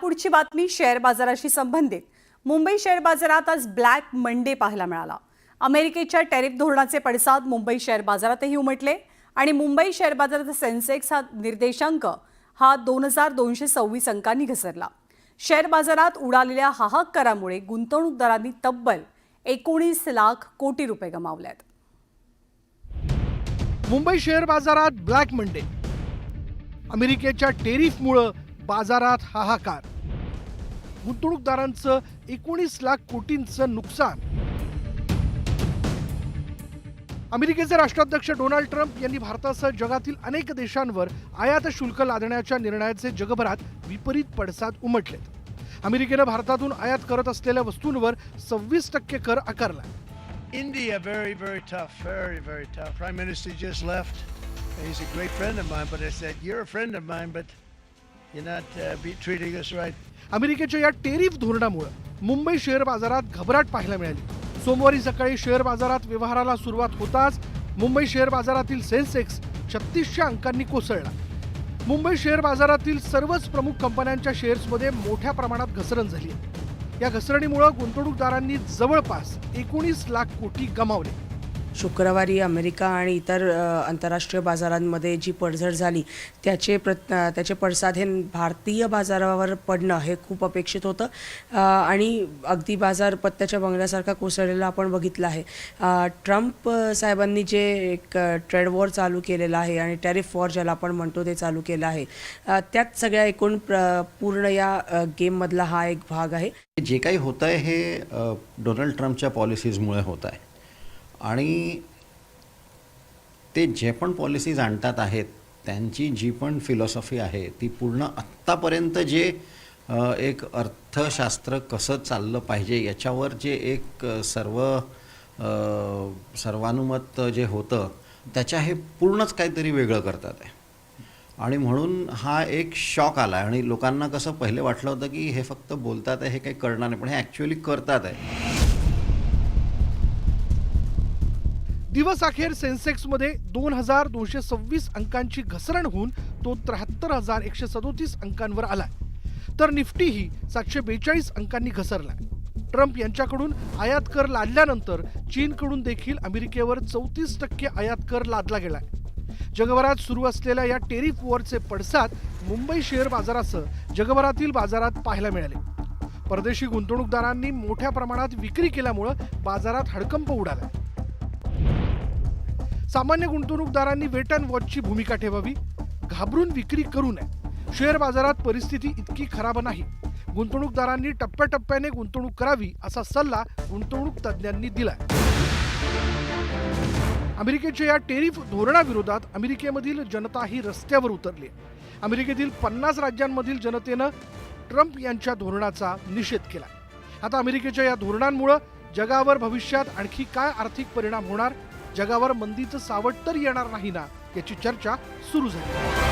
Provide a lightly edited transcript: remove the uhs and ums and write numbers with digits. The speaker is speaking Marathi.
पुढची बातमी शेअर बाजाराशी संबंधित। मुंबई शेअर बाजारात आज ब्लॅक मंडे पाहायला मिळाला। अमेरिकेच्या टॅरिफ धोरणाचे पडसाद मुंबई शेअर बाजारातही उमटले आणि मुंबई शेअर बाजाराचा सेन्सेक्स हा निर्देशांक 2226 अंकांनी घसरला। शेअर बाजारात उडालेल्या हाहाकारामुळे गुंतवणूकदारांनी तब्बल 19 लाख कोटी रुपये गमावलेत। मुंबई शेअर बाजारात ब्लॅक मंडे। अमेरिकेच्या टेरिफमुळे बाजारात हाहाकार, गुंतवणूकदारांचं 19 लाख कोटींचं नुकसान। अमेरिकेचे राष्ट्राध्यक्ष डोनाल्ड ट्रम्प यांनी भारतासह जगातील अनेक देशांवर आयात शुल्क लादण्याच्या निर्णयाचे जगभरात विपरीत पडसाद उमटलेत। अमेरिकेने भारतातून आयात करत असलेल्या वस्तूंवर 26% कर आकारला। India, very tough, very tough. Prime Minister just left. He's a great friend of mine, but I said, you're a friend of mine, but you're not treating us right. अमेरिकेच्या या टेरिफ धोरणामुळे मुंबई शेअर बाजारात घबराट पाहायला मिळाली। सोमवारी सकाळी शेअर बाजारात व्यवहाराला सुरुवात होताच मुंबई शेअर बाजारातील सेन्सेक्स 3600 अंकांनी कोसळला। मुंबई शेअर बाजारातील सर्वच प्रमुख कंपन्यांच्या शेअर्समध्ये मोठ्या प्रमाणात घसरण झाली आहे। या घसरणीमुळे गुंतवणूकदारांनी जवळपास 19 लाख कोटी गमावले। शुक्रवारी अमेरिका आणि इतर आंतरराष्ट्रीय बाजारांमध्ये जी पडझड झाली त्याचे पडसाद हे भारतीय बाजारावर पडणं हे खूप अपेक्षित होतं आणि अगदी बाजार पत्त्याच्या बंगल्यासारखा कोसळलेला आपण बघितलं आहे। ट्रम्प साहेबांनी जे एक ट्रेड वॉर चालू केलेला आहे आणि टॅरिफ वॉर ज्याला आपण म्हणतो ते चालू केलं आहे, त्यात सगळ्या एकूण पूर्ण या गेममधला हा एक भाग आहे। जे काही होतं आहे हे डोनाल्ड ट्रम्पच्या पॉलिसीजमुळे होत आहे आणि ते जे पण पॉलिसीज आणतात आहेत त्यांची जी पण फिलॉसॉफी आहे ती पूर्ण आत्तापर्यंत जे एक अर्थशास्त्र कसं चाललं पाहिजे याच्यावर जे एक सर्वानुमत जे होतं त्याच्या हे पूर्णच काहीतरी वेगळं करतात आहे आणि म्हणून हा एक शॉक आला आणि लोकांना कसं पहिले वाटलं होतं की हे फक्त बोलतात आहे, हे काही करणार नाही, पण हे ॲक्च्युअली करतात आहे। दिवस अखेर सेन्सेक्समध्ये 2226 अंकांची घसरण होऊन तो 73,137 अंकांवर आलाय, तर निफ्टीही 742 अंकांनी घसरलाय। ट्रम्प यांच्याकडून आयात कर लादल्यानंतर चीनकडून देखील अमेरिकेवर 34% आयात कर लादला गेलाय। जगभरात सुरू असलेल्या या टेरिफ वॉरचे पडसाद मुंबई शेअर बाजारासह जगभरातील बाजारात पाहायला मिळाले। परदेशी गुंतवणूकदारांनी मोठ्या प्रमाणात विक्री केल्यामुळे बाजारात हडकंप उडाला। सामान्य गुंतवणूकदारांनी वेट अँड वॉचची भूमिका ठेवावी, घाबरून विक्री करू नये। शेअर बाजारात परिस्थिती इतकी खराब नाही, गुंतवणूकदारांनी टप्प्याटप्प्याने गुंतवणूक करावी असा सल्ला गुंतवणूक तज्ज्ञांनी दिलाय। अमेरिकेच्या या टेरिफ धोरणाविरोधात अमेरिकेमधील जनता ही रस्त्यावर उतरली। अमेरिकेतील 50 राज्यांमधील जनतेनं ट्रम्प यांच्या धोरणाचा निषेध केला। आता अमेरिकेच्या या धोरणांमुळे जगावर भविष्यात आणखी काय आर्थिक परिणाम होणार, जगावर मंदीचं सावट तर येणार नाही ना, याची चर्चा सुरू झाली।